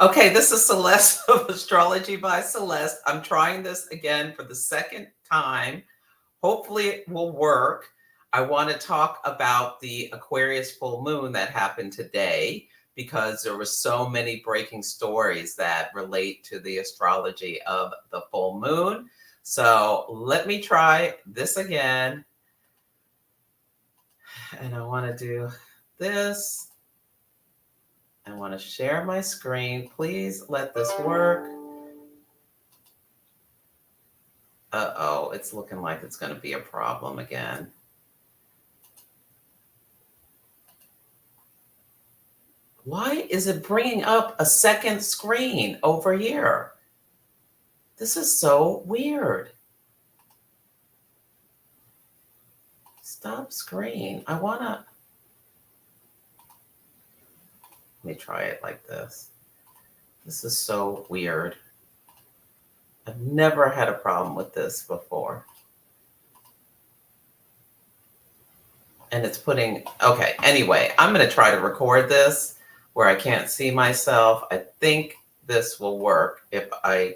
Okay, this is Celeste of Astrology by Celeste. I'm trying this again for the second time. Hopefully, it will work. I want to talk about the Aquarius full moon that happened today because there were so many breaking stories that relate to the astrology of the full moon. So let me try this again. And I want to do this. I want to share my screen. Please let this work. Uh-oh, it's looking like it's going to be a problem again. Why is it bringing up a second screen over here? This is so weird. Stop screen. Let me try it like this. This is so weird. I've never had a problem with this before. And it's okay, anyway, I'm going to try to record this where I can't see myself. I think this will work if I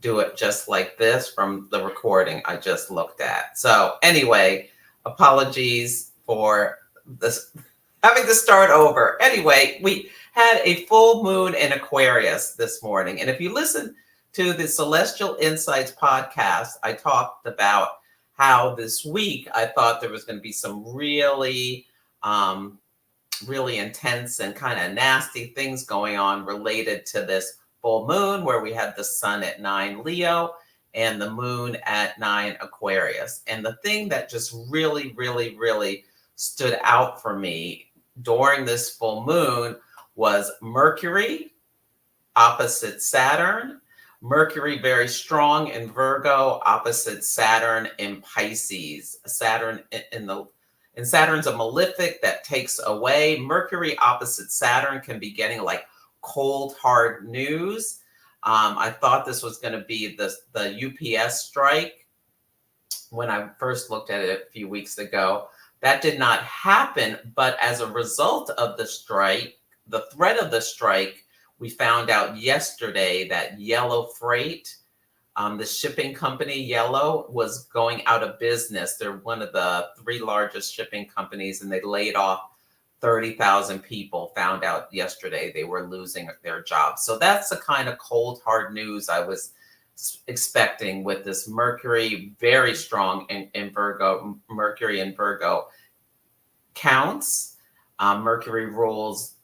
do it just like this from the recording I just looked at. So anyway, apologies for this, having to start over. Anyway, we had a full moon in Aquarius this morning. And if you listen to the Celestial Insights podcast, I talked about how this week I thought there was going to be some really, really intense and kind of nasty things going on related to this full moon, where we had the sun at 9 Leo and the moon at 9 Aquarius. And the thing that just really, really, really stood out for me during this full moon was Mercury opposite Saturn. Mercury very strong in Virgo, opposite Saturn in Pisces. And Saturn's a malefic that takes away. Mercury opposite Saturn can be getting like cold, hard news. I thought this was going to be the UPS strike when I first looked at it a few weeks ago. That did not happen, but as a result of the strike, the threat of the strike, we found out yesterday that Yellow Freight, the shipping company Yellow, was going out of business. They're one of the 3 largest shipping companies, and they laid off 30,000 people. Found out yesterday they were losing their jobs. So that's the kind of cold, hard news I was expecting with this Mercury, very strong in Virgo. Mercury in Virgo counts. Mercury rules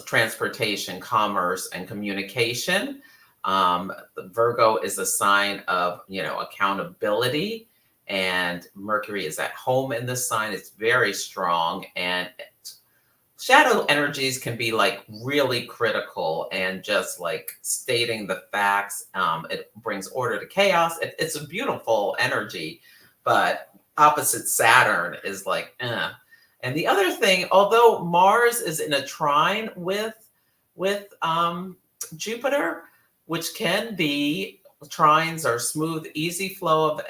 transportation, commerce, and communication. Virgo is a sign of, accountability, and Mercury is at home in this sign. It's very strong, and shadow energies can be like really critical and just like stating the facts. It brings order to chaos. It's a beautiful energy, but opposite Saturn is like, And the other thing, although Mars is in a trine with Jupiter, which can be, trines are smooth, easy flow of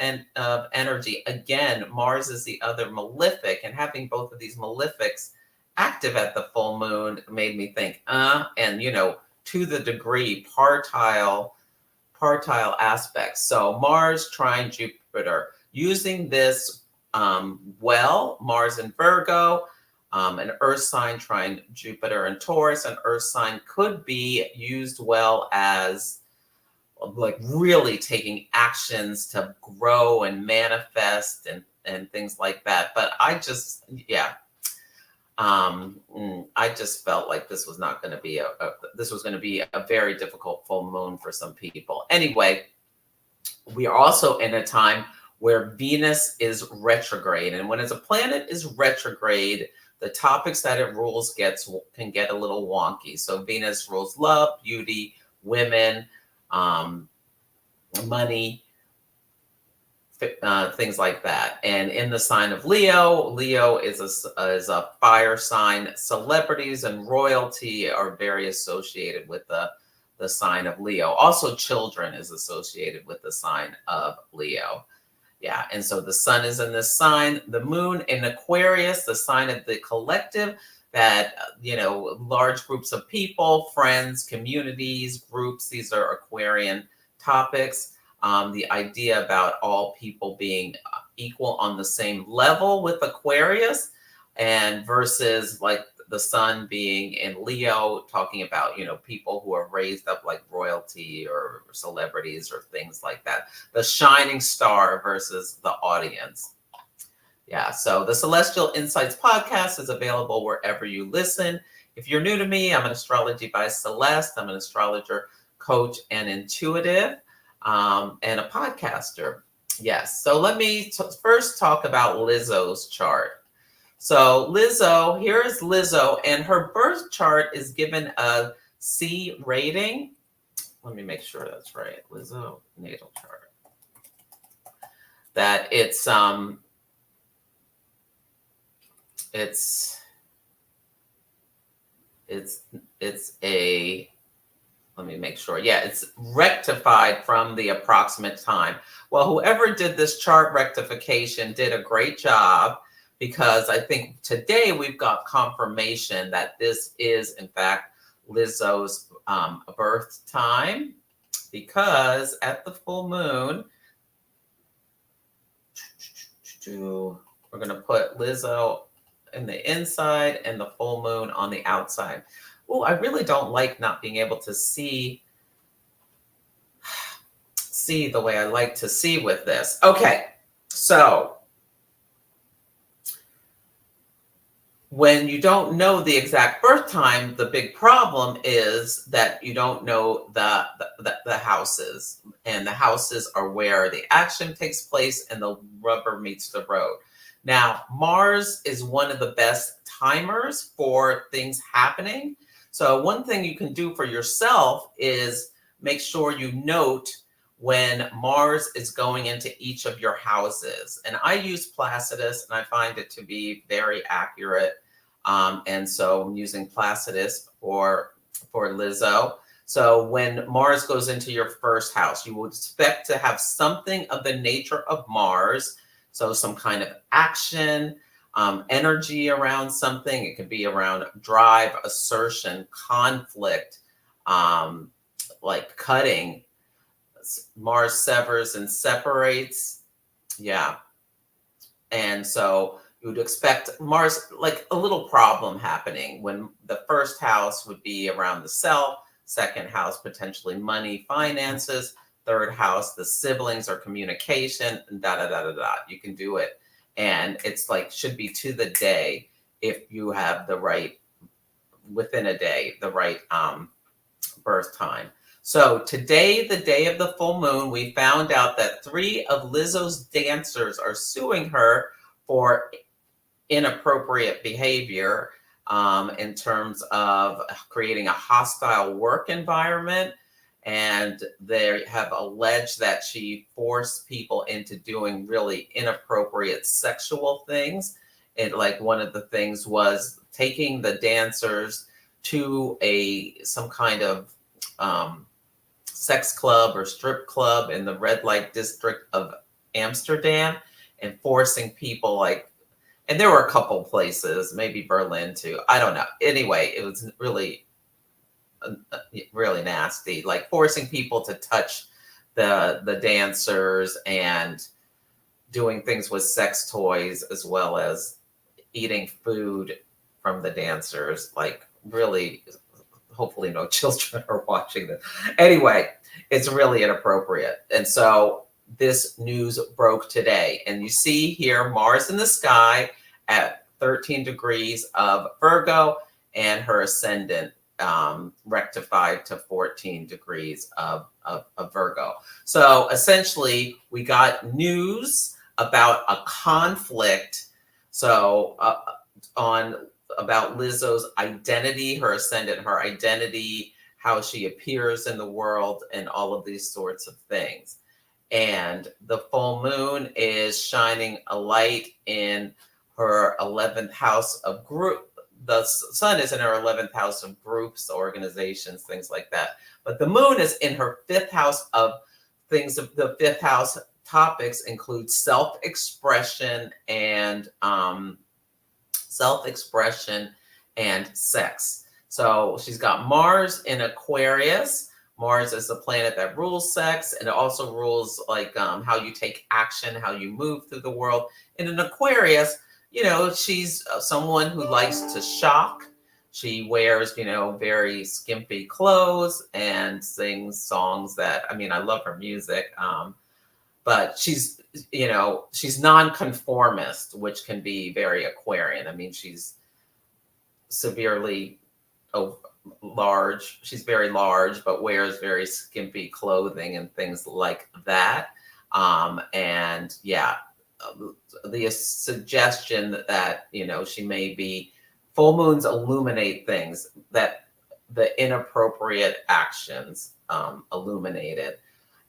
energy. Again, Mars is the other malefic, and having both of these malefics active at the full moon made me think, and to the degree partile aspects. So Mars trine Jupiter, using this Mars in Virgo, an earth sign trine Jupiter and Taurus. An earth sign could be used well as like really taking actions to grow and manifest and things like that. But I just felt like this was not going to be this was going to be a very difficult full moon for some people. Anyway, we are also in a time where Venus is retrograde. And when a planet is retrograde, the topics that it rules can get a little wonky. So Venus rules love, beauty, women, money, things like that. And in the sign of Leo, Leo is a fire sign. Celebrities and royalty are very associated with the sign of Leo. Also, children is associated with the sign of Leo. Yeah, and so the sun is in this sign, the moon in Aquarius, the sign of the collective. that, large groups of people, friends, communities, groups, these are Aquarian topics. The idea about all people being equal on the same level with Aquarius, and versus like the sun being in Leo, talking about, people who are raised up like royalty or celebrities or things like that. The shining star versus the audience. Yeah, so the Celestial Insights podcast is available wherever you listen. If you're new to me, I'm an Astrology by Celeste. I'm an astrologer, coach, and intuitive, and a podcaster. Yes, so let me first talk about Lizzo's chart. So Lizzo, here is Lizzo, and her birth chart is given a C rating. Let me make sure that's right. Lizzo natal chart. That it's a, let me make sure. Yeah, it's rectified from the approximate time. Well, whoever did this chart rectification did a great job, because I think today we've got confirmation that this is, in fact, Lizzo's birth time, because at the full moon, we're going to put Lizzo in the inside and the full moon on the outside. Oh, I really don't like not being able to see the way I like to see with this. Okay, so when you don't know the exact birth time, the big problem is that you don't know the houses, and the houses are where the action takes place and the rubber meets the road. Now, Mars is one of the best timers for things happening. So one thing you can do for yourself is make sure you note when Mars is going into each of your houses. And I use Placidus, and I find it to be very accurate. And so I'm using Placidus for Lizzo. So when Mars goes into your first house, you would expect to have something of the nature of Mars. So some kind of action, energy around something. It could be around drive, assertion, conflict, like cutting. Mars severs and separates. Yeah. And so you would expect Mars, like a little problem happening, when the first house would be around the self, second house, potentially money, finances, third house, the siblings or communication, and You can do it. And it's like, should be to the day if you have the right, within a day, the right birth time. So today, the day of the full moon, we found out that 3 of Lizzo's dancers are suing her for inappropriate behavior in terms of creating a hostile work environment. And they have alleged that she forced people into doing really inappropriate sexual things. And like one of the things was taking the dancers to some kind of sex club or strip club in the red light district of Amsterdam, and forcing people and there were a couple places, maybe Berlin too. I don't know. Anyway, it was really, really nasty, like forcing people to touch the dancers and doing things with sex toys, as well as eating food from the dancers. Like really, hopefully no children are watching this. Anyway, it's really inappropriate. And so this news broke today. And you see here Mars in the sky at 13 degrees of Virgo, and her ascendant rectified to 14 degrees of Virgo. So essentially, we got news about a conflict. So about Lizzo's identity, her ascendant, her identity, how she appears in the world, and all of these sorts of things. And the full moon is shining a light in her 11th house of group. The sun is in her 11th house of groups, organizations, things like that. But the moon is in her 5th house of things. The 5th house topics include self-expression and and sex. So she's got Mars in Aquarius. Mars is the planet that rules sex, and it also rules like how you take action, how you move through the world. And in Aquarius, she's someone who likes to shock. She wears, very skimpy clothes and sings songs that, I mean, I love her music. But she's nonconformist, which can be very Aquarian. I mean, she's severely large. She's very large, but wears very skimpy clothing and things like that. And yeah, the suggestion that, she may be, full moons illuminate things, that the inappropriate actions illuminated,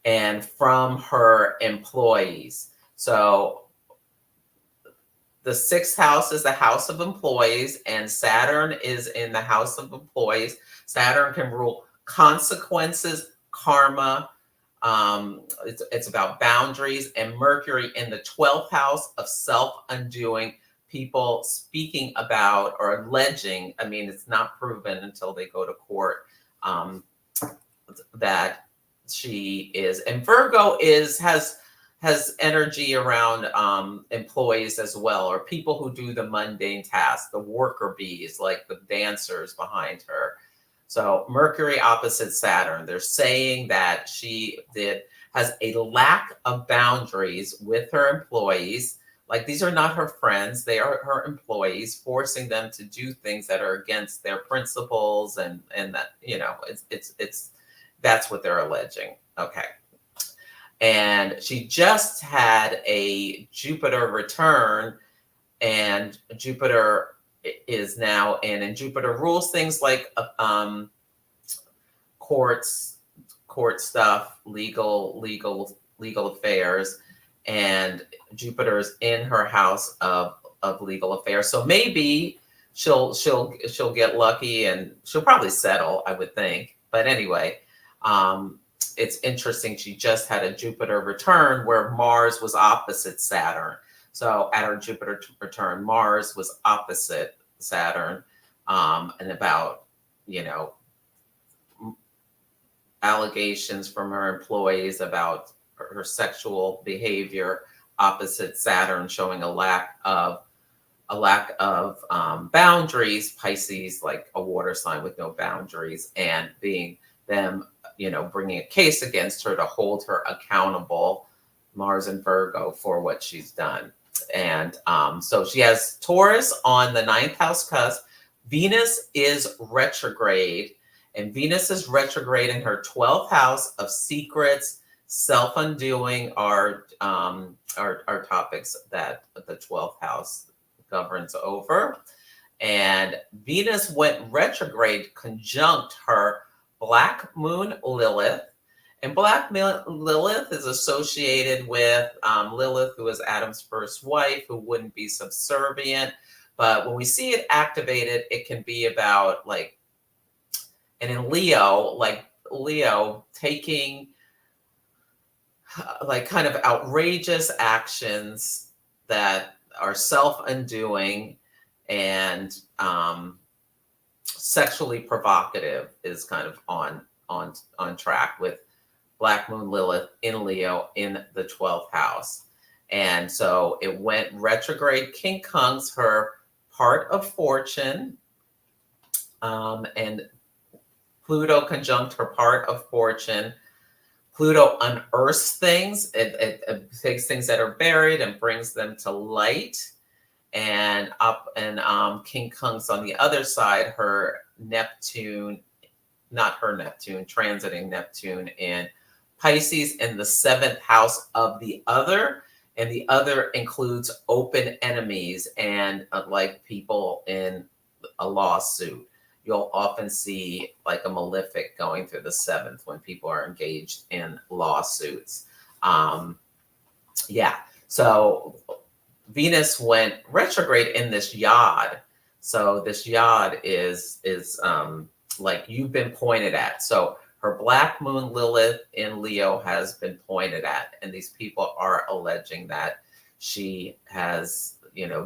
and from her employees. So the sixth house is the house of employees, and Saturn is in the house of employees. Saturn can rule consequences, karma. It's about boundaries, and Mercury in the 12th house of self-undoing, people speaking about or alleging. I mean, it's not proven until they go to court, that she is. And Virgo has energy around employees as well, or people who do the mundane tasks, the worker bees, like the dancers behind her. So Mercury opposite Saturn, they're saying that she has a lack of boundaries with her employees. Like, these are not her friends, they are her employees, forcing them to do things that are against their principles, and that, it's that's what they're alleging. Okay. And she just had a Jupiter return, and Jupiter is now in, and Jupiter rules things like court stuff, legal affairs, and Jupiter is in her house of legal affairs. So maybe she'll get lucky, and she'll probably settle, I would think. But anyway, it's interesting. She just had a Jupiter return where Mars was opposite Saturn. So at her Jupiter return, Mars was opposite Saturn, and about, allegations from her employees about her sexual behavior, opposite Saturn, showing a lack of boundaries. Pisces, like a water sign with no boundaries, and being them, bringing a case against her to hold her accountable, Mars and Virgo, for what she's done. And so she has Taurus on the 9th house cusp. Venus is retrograde, and Venus is retrograde in her 12th house of secrets, self-undoing, are topics that the 12th house governs over. And Venus went retrograde conjunct her Black Moon Lilith. And Black Moon Lilith is associated with Lilith, who is Adam's first wife, who wouldn't be subservient. But when we see it activated, it can be about and in Leo taking kind of outrageous actions that are self-undoing and sexually provocative, is kind of on track with Black Moon Lilith in Leo in the 12th house. And so it went retrograde, quincunx her part of fortune, and Pluto conjunct her part of fortune. Pluto unearths things. It takes things that are buried and brings them to light. And quincunx on the other side, her Neptune, not her Neptune, transiting Neptune in Pisces in the 7th house of the other. And the other includes open enemies and like people in a lawsuit. You'll often see like a malefic going through the 7th when people are engaged in lawsuits. So Venus went retrograde in this yod. So this yod is like you've been pointed at. So her Black Moon Lilith in Leo has been pointed at, and these people are alleging that she has,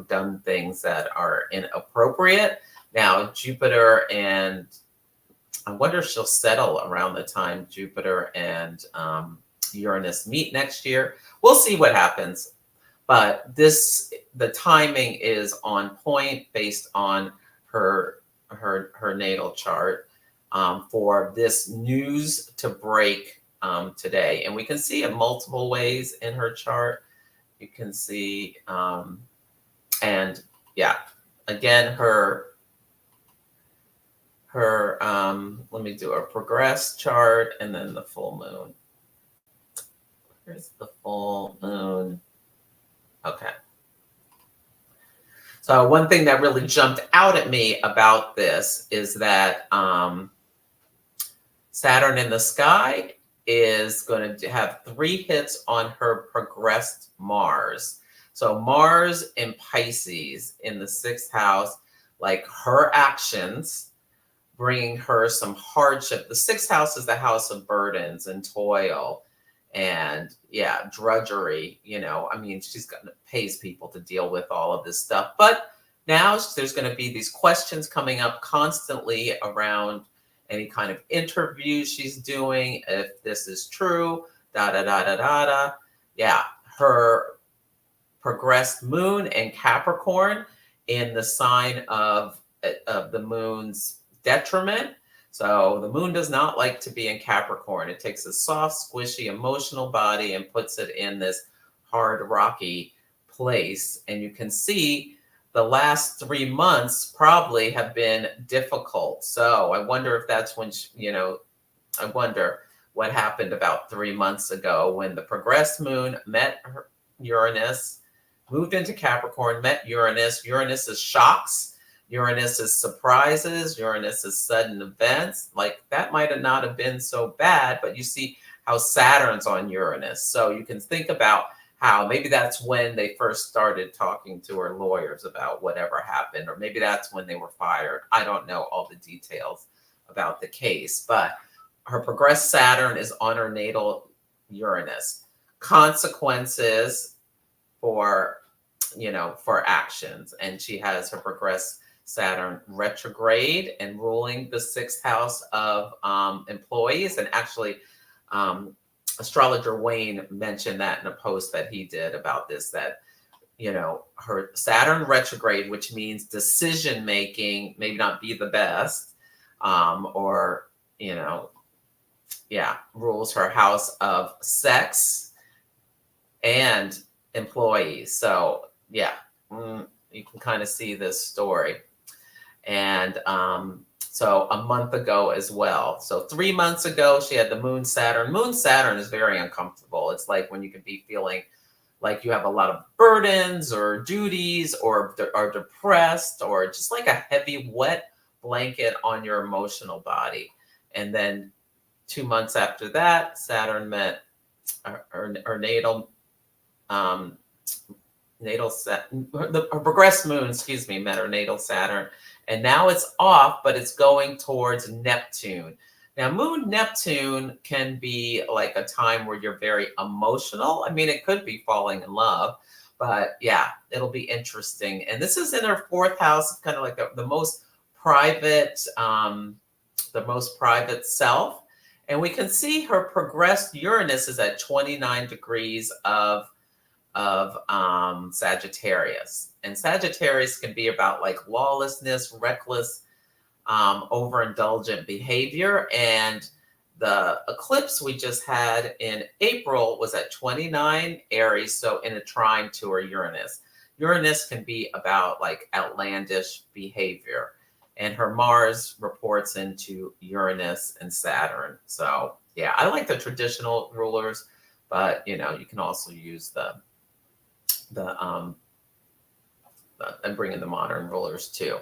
done things that are inappropriate. Now, Jupiter and I wonder if she'll settle around the time Jupiter and Uranus meet next year. We'll see what happens. But the timing is on point based on her natal chart for this news to break today. And we can see it multiple ways in her chart. You can see, and yeah, again, let me do a progress chart and then the full moon. Here's the full moon. Okay. So one thing that really jumped out at me about this is that Saturn in the sky is going to have 3 hits on her progressed Mars. So Mars in Pisces in the 6th house, like her actions, bringing her some hardship. The 6th house is the house of burdens and toil and drudgery. I mean, she's going to pays people to deal with all of this stuff. But now there's going to be these questions coming up constantly around any kind of interview she's doing, if this is true, da da da da da da. Yeah, her progressed moon in Capricorn in the sign of the moon's detriment. So the moon does not like to be in Capricorn. It takes a soft, squishy, emotional body and puts it in this hard, rocky place. And you can see the last 3 months probably have been difficult. So I wonder if that's when, I wonder what happened about 3 months ago when the progressed moon met Uranus, moved into Capricorn, met Uranus. Uranus is shocks. Uranus is surprises. Uranus is sudden events. Like that might have not have been so bad, but you see how Saturn's on Uranus. So you can think about how maybe that's when they first started talking to her lawyers about whatever happened, or maybe that's when they were fired. I don't know all the details about the case, but her progressed Saturn is on her natal Uranus. Consequences for actions. And she has her progressed Saturn retrograde and ruling the 6th house of employees. And actually, astrologer Wayne mentioned that in a post that he did about this, that, her Saturn retrograde, which means decision making, maybe not be the best, rules her house of sex and employees. So, you can kind of see this story. And so a month ago as well. So 3 months ago, she had the Moon Saturn. Moon Saturn is very uncomfortable. It's like when you can be feeling like you have a lot of burdens or duties or are depressed, or just like a heavy, wet blanket on your emotional body. And then 2 months after that, Saturn met her natal her progressed moon, met her natal Saturn. And now it's off, but it's going towards Neptune. Now, Moon Neptune can be like a time where you're very emotional. I mean, it could be falling in love, but it'll be interesting. And this is in her 4th house, kind of like the most private, self. And we can see her progressed Uranus is at 29 degrees of Sagittarius. And Sagittarius can be about like lawlessness, reckless, overindulgent behavior. And the eclipse we just had in April was at 29 Aries, so in a trine to her Uranus. Uranus can be about like outlandish behavior. And her Mars reports into Uranus and Saturn. So I like the traditional rulers, but you can also use and bring in the modern rulers too.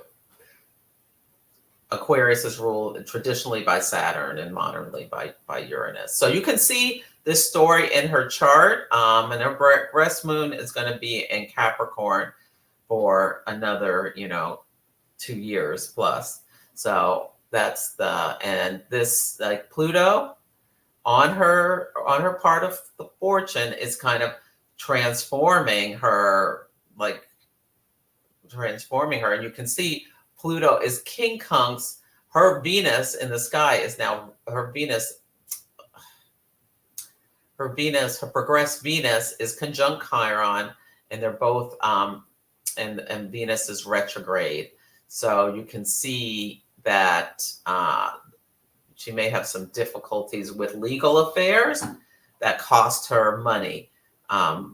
Aquarius is ruled traditionally by Saturn and modernly by Uranus. So you can see this story in her chart. And her progressed moon is going to be in Capricorn for another, 2 years plus. So that's and this like Pluto on her part of the fortune is kind of transforming her. And you can see Pluto is quincunx. Her Venus in the sky is now her progressed Venus is conjunct Chiron, and they're both and Venus is retrograde. So you can see that she may have some difficulties with legal affairs that cost her money.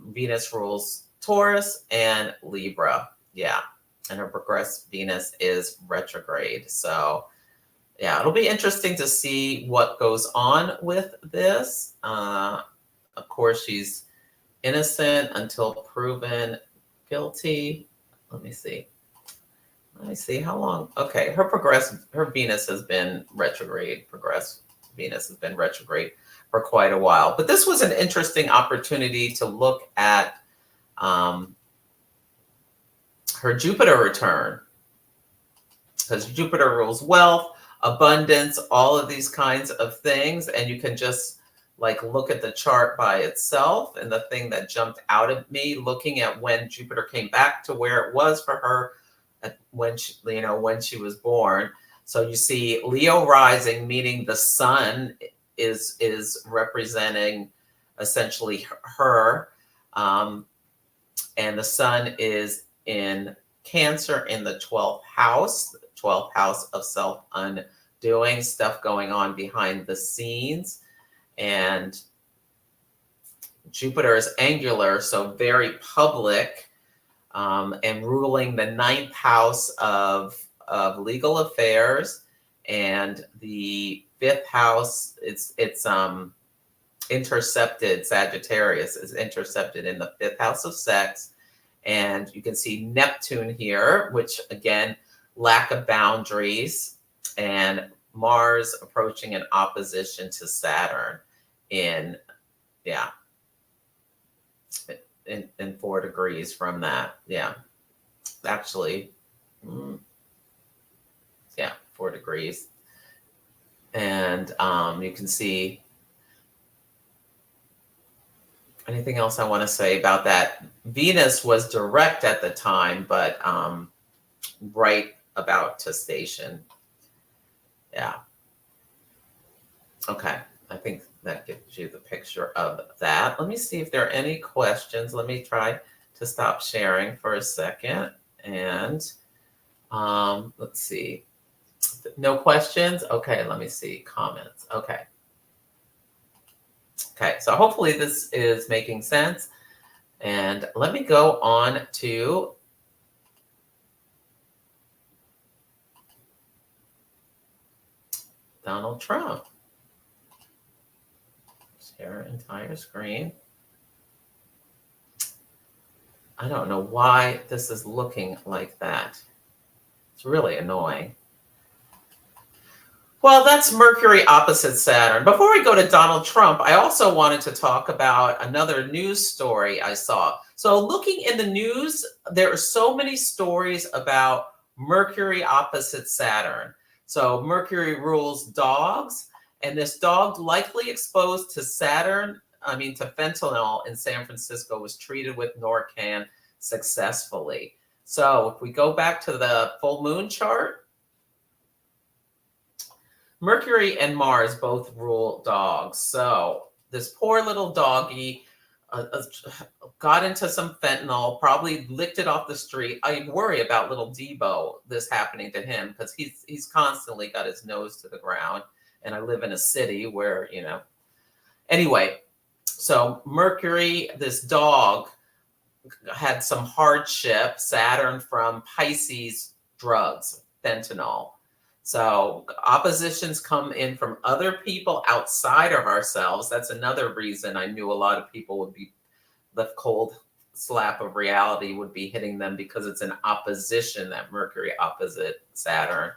Venus rules Taurus and Libra. Yeah. And her progressed Venus is retrograde. So yeah, it'll be interesting to see what goes on with this. Of course, she's innocent until proven guilty. Let me see how long. Okay, her Venus has been retrograde. Progressed Venus has been retrograde for quite a while. But this was an interesting opportunity to look at her Jupiter return, because Jupiter rules wealth, abundance, all of these kinds of things. And you can just like look at the chart by itself. And the thing that jumped out at me looking at when Jupiter came back to where it was for her when she was born. So you see Leo rising, meaning the sun is representing essentially her. And the sun is in Cancer in the 12th house of self-undoing, stuff going on behind the scenes. And Jupiter is angular, so very public, and ruling the 9th house of legal affairs. And the 5th house, it's intercepted. Sagittarius is intercepted in the 5th house of sex. And you can see Neptune here, which again, lack of boundaries, and Mars approaching an opposition to Saturn in 4 degrees from that. Yeah, actually, 4 degrees. And you can see anything else I want to say about that. Venus was direct at the time, but right about to station. Yeah. Okay. I think that gives you the picture of that. Let me see if there are any questions. Let me try to stop sharing for a second. And let's see. No questions? Okay, let me see. Comments. Okay. Okay, so hopefully this is making sense. And let me go on to Donald Trump. Share entire screen. I don't know why this is looking like that. It's really annoying. Well, that's Mercury opposite Saturn. Before we go to Donald Trump, I also wanted to talk about another news story I saw. So looking in the news, there are so many stories about Mercury opposite Saturn. So Mercury rules dogs, and this dog likely exposed to fentanyl in San Francisco was treated with Narcan successfully. So if we go back to the full moon chart, Mercury and Mars both rule dogs. So this poor little doggy got into some fentanyl, probably licked it off the street. I worry about little Debo, this happening to him, because he's constantly got his nose to the ground. And I live in a city where, anyway, so Mercury, this dog, had some hardship. Saturn from Pisces drugs, fentanyl. So oppositions come in from other people outside of ourselves. That's another reason I knew a lot of people would be, the cold slap of reality would be hitting them, because it's an opposition, that Mercury opposite Saturn.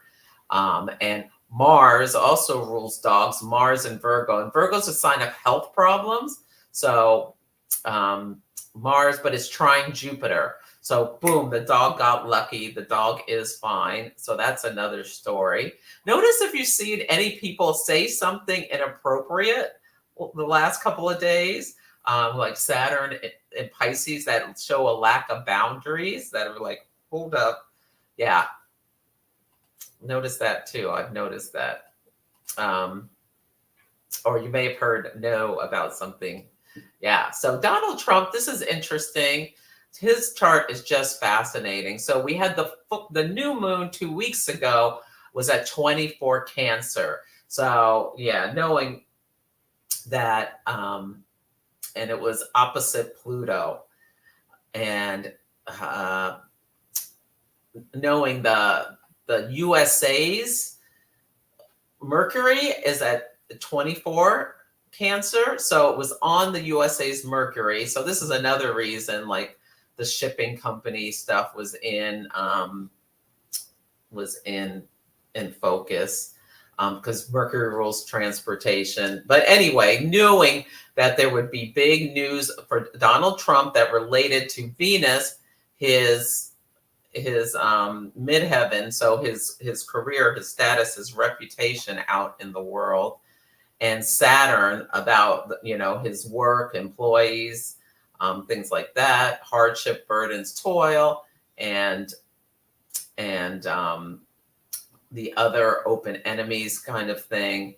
And Mars also rules dogs, Mars and Virgo. And Virgo's a sign of health problems. So Mars, but it's trying Jupiter. So boom, the dog got lucky. The dog is fine. So that's another story. Notice if you've seen any people say something inappropriate the last couple of days, like Saturn and Pisces, that show a lack of boundaries, that are like, hold up. Yeah. Notice that too. I've noticed that. Um, or you may have heard no about something. Yeah. So Donald Trump, this is interesting. His chart is just fascinating. So we had the new moon 2 weeks ago was at 24 Cancer. So yeah, knowing that, and it was opposite Pluto, and uh, knowing the USA's Mercury is at 24 Cancer, so it was on the USA's Mercury. So this is another reason, like the shipping company stuff was in focus, because Mercury rules transportation. But anyway, knowing that there would be big news for Donald Trump that related to Venus, his midheaven, so his career, his status, his reputation out in the world, and Saturn about, his work, employees, things like that, hardship, burdens, toil, and the other open enemies kind of thing.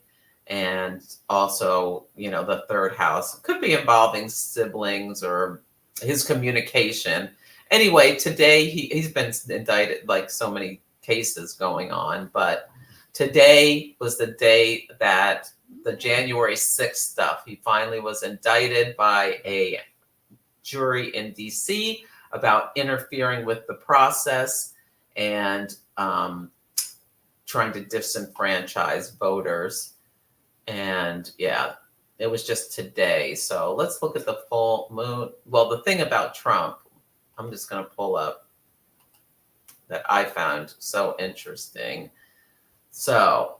And also, the third house could be involving siblings or his communication. Anyway, today he's been indicted, like so many cases going on, but today was the day that the January 6th stuff, he finally was indicted by a jury in DC about interfering with the process and trying to disenfranchise voters. And yeah, it was just today. So let's look at the full moon. Well, the thing about Trump, I'm just going to pull up that I found so interesting. So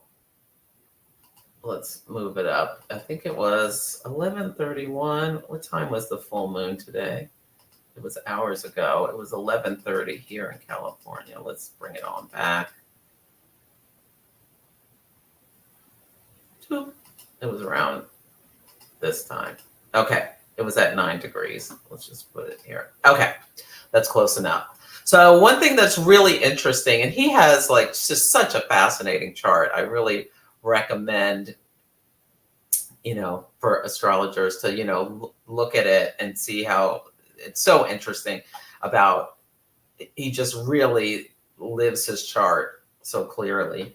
let's move it up. I think it was 11:31. What time was the full moon today? It was hours ago. It was 11:30 here in California. Let's bring it on back. It was around this time. Okay. It was at 9 degrees. Let's just put it here. Okay. That's close enough. So one thing that's really interesting, and he has like just such a fascinating chart. I really recommend, for astrologers to, look at it and see how it's so interesting about, he just really lives his chart so clearly.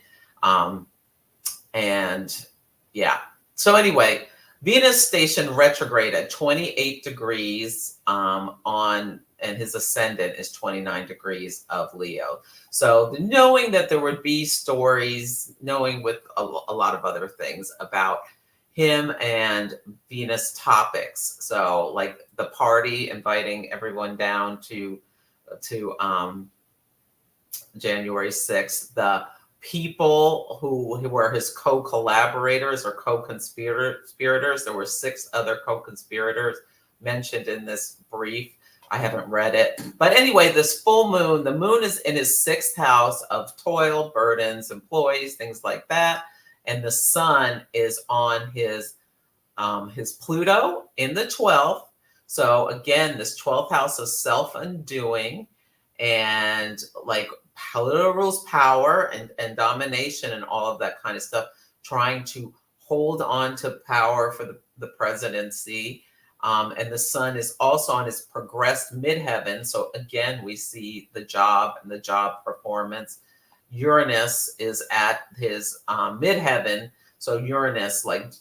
And yeah. So anyway, Venus station retrograde at 28 degrees and his ascendant is 29 degrees of Leo. So knowing that there would be stories, knowing with a lot of other things about him and Venus topics. So like the party, inviting everyone down to January 6th, the people who were his co-collaborators or co-conspirators. There were 6 other co-conspirators mentioned in this brief. I haven't read it. But anyway, this full moon, the moon is in his 6th house of toil, burdens, employees, things like that. And the sun is on his Pluto in the 12th. So again, this 12th house is self-undoing and like Pluto rules power and domination and all of that kind of stuff, trying to hold on to power for the presidency. And the sun is also on his progressed midheaven. So again, we see the job and the job performance. Uranus is at his midheaven. So Uranus, like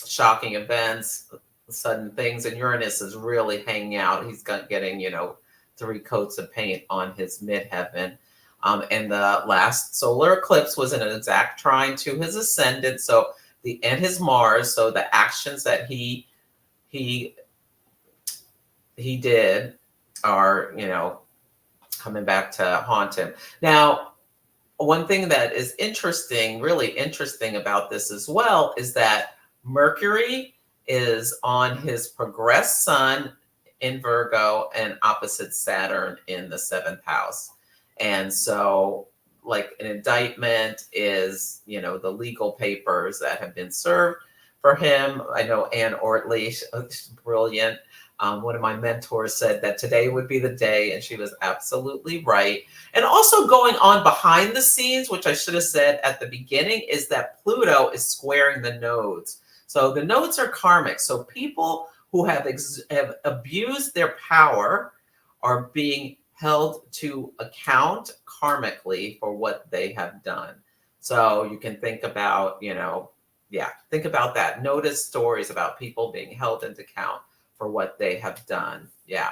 shocking events, sudden things. And Uranus is really hanging out. He's getting, 3 coats of paint on his midheaven. And the last solar eclipse was in an exact trine to his ascendant. So and his Mars. So the actions that he did are, coming back to haunt him. Now, one thing that is interesting, really interesting about this as well, is that Mercury is on his progressed sun in Virgo and opposite Saturn in the 7th house. And so like an indictment is, the legal papers that have been served for him. I know Ann Ortley, she's brilliant. One of my mentors said that today would be the day, and she was absolutely right. And also going on behind the scenes, which I should have said at the beginning, is that Pluto is squaring the nodes. So the nodes are karmic. So people who have abused their power are being held to account karmically for what they have done. So you can think about, think about that. Notice stories about people being held into account for what they have done. Yeah.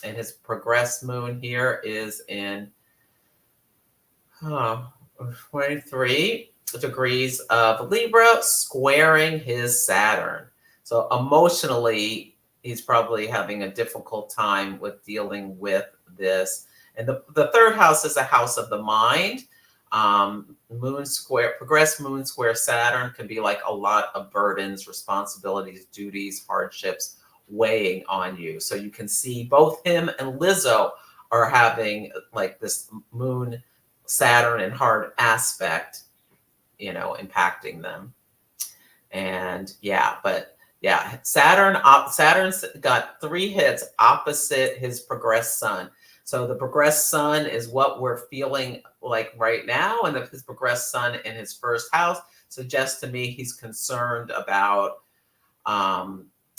And his progressed moon here is in 23 degrees of Libra, squaring his Saturn. So emotionally, he's probably having a difficult time with dealing with this. And the third house is a house of the mind. Progressed moon square Saturn can be like a lot of burdens, responsibilities, duties, hardships weighing on you. So you can see both him and Lizzo are having like this moon Saturn and hard aspect, impacting them. And Saturn's got 3 hits opposite his progressed sun. So the progressed sun is what we're feeling like right now, and his progressed sun in his first house suggests to me he's concerned about,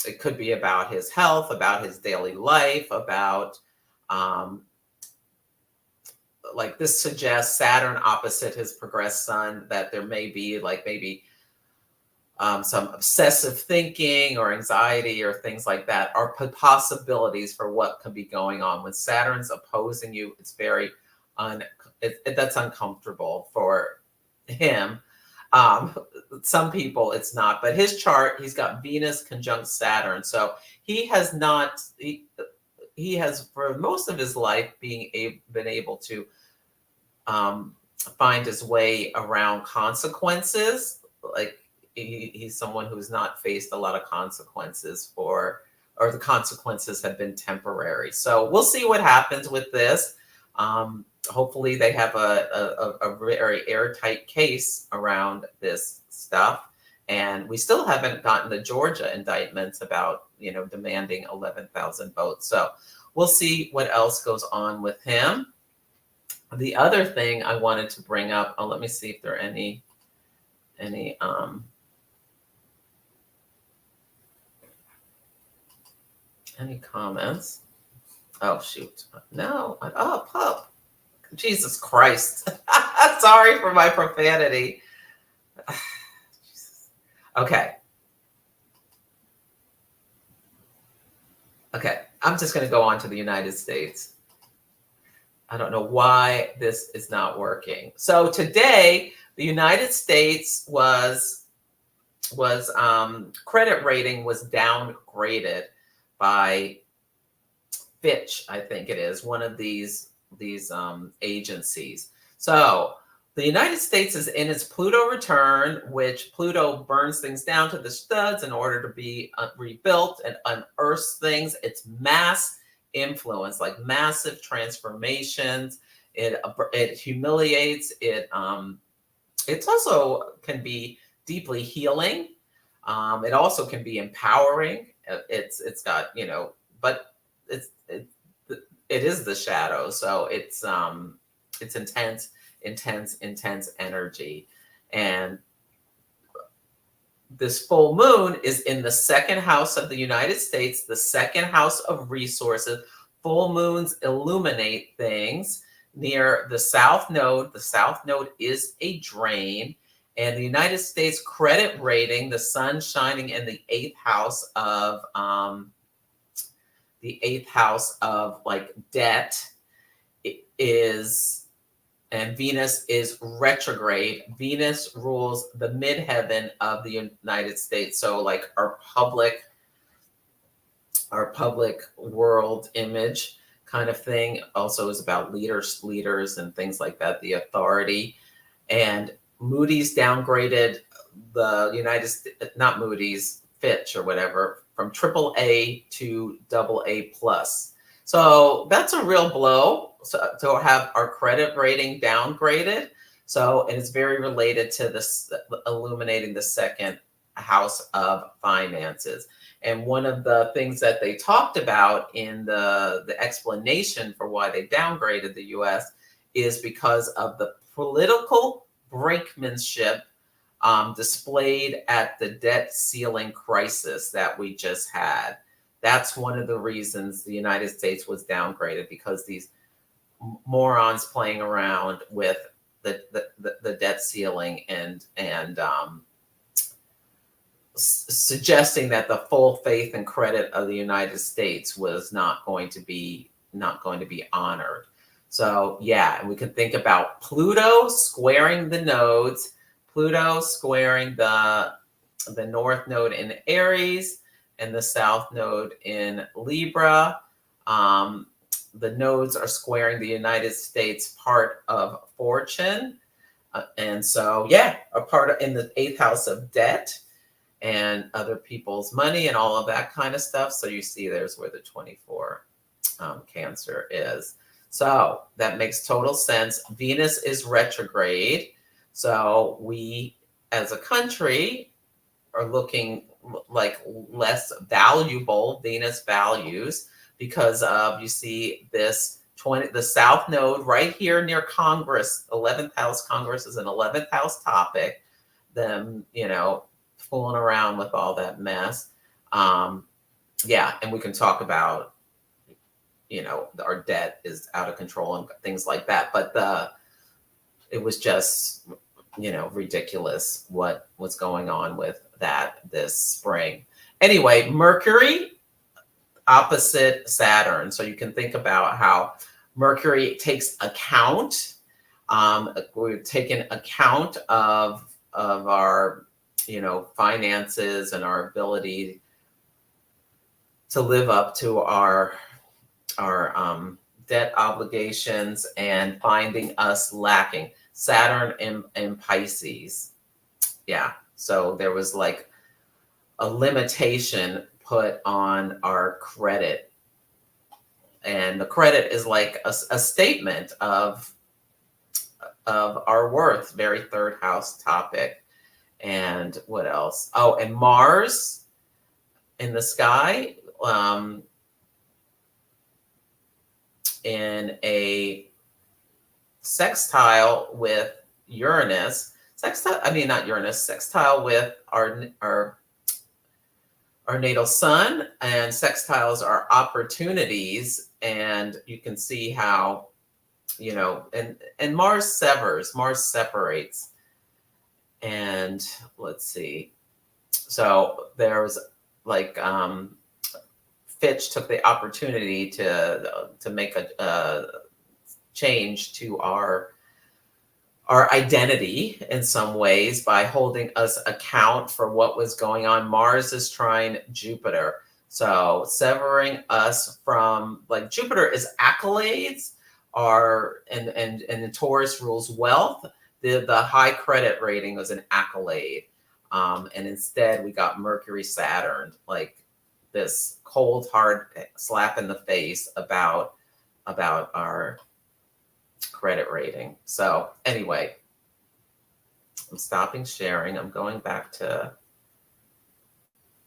it could be about his health, about his daily life, about, like this suggests Saturn opposite his progressed sun, that there may be maybe some obsessive thinking or anxiety or things like that are possibilities for what could be going on. When Saturn's opposing you, it's very, that's uncomfortable for him. Some people it's not, but his chart, he's got Venus conjunct Saturn. So he has for most of his life been able to find his way around consequences. Like he's someone who's not faced a lot of consequences or the consequences have been temporary. So we'll see what happens with this. Hopefully they have a very airtight case around this stuff. And we still haven't gotten the Georgia indictments about, demanding 11,000 votes. So we'll see what else goes on with him. The other thing I wanted to bring up, let me see if there are any comments. Oh, shoot. No. Oh, pup. Jesus Christ. Sorry for my profanity. Okay. Okay. I'm just going to go on to the United States. I don't know why this is not working. So today, the United States credit rating was downgraded by Fitch, I think it is, one of these agencies. So the United States is in its Pluto return, which Pluto burns things down to the studs in order to be rebuilt and unearths things. It's mass influence, like massive transformations. It humiliates. It also can be deeply healing. It also can be empowering. It's got, but it is the shadow. So it's intense energy. And this full moon is in the second house of the United States, the second house of resources. Full moons illuminate things near the south node. The south node is a drain. And the United States credit rating, the sun shining in the 8th house of like debt is, and Venus is retrograde. Venus rules the midheaven of the United States. So like our public world image kind of thing also is about leaders and things like that, the authority. And Moody's downgraded the United States, not Moody's, Fitch or whatever, from AAA to AA+. So that's a real blow, to have our credit rating downgraded. So, and it's very related to this illuminating the second house of finances. And one of the things that they talked about in the explanation for why they downgraded the US is because of the political brinkmanship displayed at the debt ceiling crisis that we just had. That's one of the reasons the United States was downgraded, because these morons playing around with the debt ceiling and suggesting that the full faith and credit of the United States was not going to be honored. So yeah, and we can think about Pluto squaring the nodes, Pluto squaring the north node in Aries and the south node in Libra. The nodes are squaring the United States part of fortune. And so, yeah, a part of, in the 8th house of debt and other people's money and all of that kind of stuff. So you see there's where the 24 Cancer is. So that makes total sense. Venus is retrograde. So we as a country are looking like less valuable, Venus values, because of, you see this the South Node right here near Congress, 11th house. Congress is an 11th house topic. Them, fooling around with all that mess. Yeah, and we can talk about, our debt is out of control and things like that. But it was just, ridiculous what was going on with that this spring. Anyway, Mercury opposite Saturn. So you can think about how Mercury takes account. We're taking account of our, finances and our ability to live up to our debt obligations, and finding us lacking. Saturn in Pisces. Yeah. So there was like a limitation put on our credit. And the credit is like a statement of our worth, very 3rd house topic. And what else? Oh, and Mars in the sky, in a sextile with Uranus. Sextile with our natal sun, and sextiles are opportunities. And you can see how, and Mars separates. And let's see. So there's like, Fitch took the opportunity to make a change to our identity in some ways by holding us account for what was going on. Mars is trine Jupiter. So severing us from, like, Jupiter is accolades, and the Taurus rules wealth. The high credit rating was an accolade. And instead we got Mercury Saturn, like this cold hard slap in the face about our credit rating. So anyway, I'm stopping sharing. I'm going back to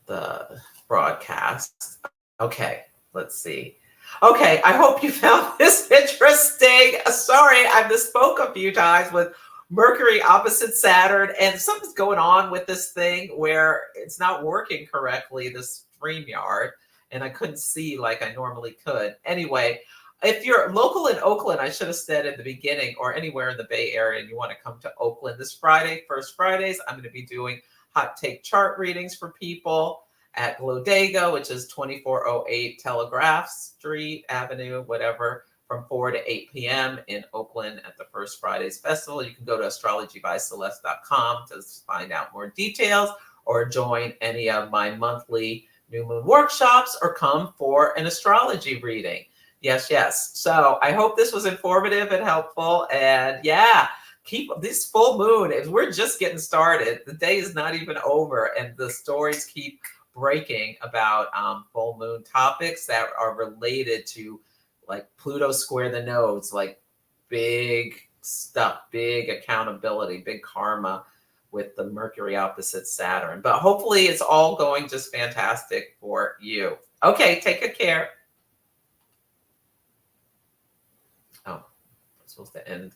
the broadcast. Okay, let's see. Okay, I hope you found this interesting. Sorry, I misspoke a few times with Mercury opposite Saturn, and something's going on with this thing where it's not working correctly, this StreamYard, and I couldn't see like I normally could. Anyway, if you're local in Oakland, I should have said at the beginning, or anywhere in the Bay Area, and you want to come to Oakland this Friday, First Fridays, I'm going to be doing hot take chart readings for people at Glodega, which is 2408 Telegraph Street Avenue, whatever, from 4 to 8 p.m. in Oakland at the First Fridays Festival. You can go to astrologybyceleste.com to find out more details, or join any of my monthly new moon workshops, or come for an astrology reading. Yes. So I hope this was informative and helpful. And yeah, keep this full moon. We're just getting started. The day is not even over, and the stories keep breaking about full moon topics that are related to, like, Pluto square the nodes, like big stuff, big accountability, big karma, with the Mercury opposite Saturn. But hopefully it's all going just fantastic for you. Okay, take good care. Oh, I'm supposed to end.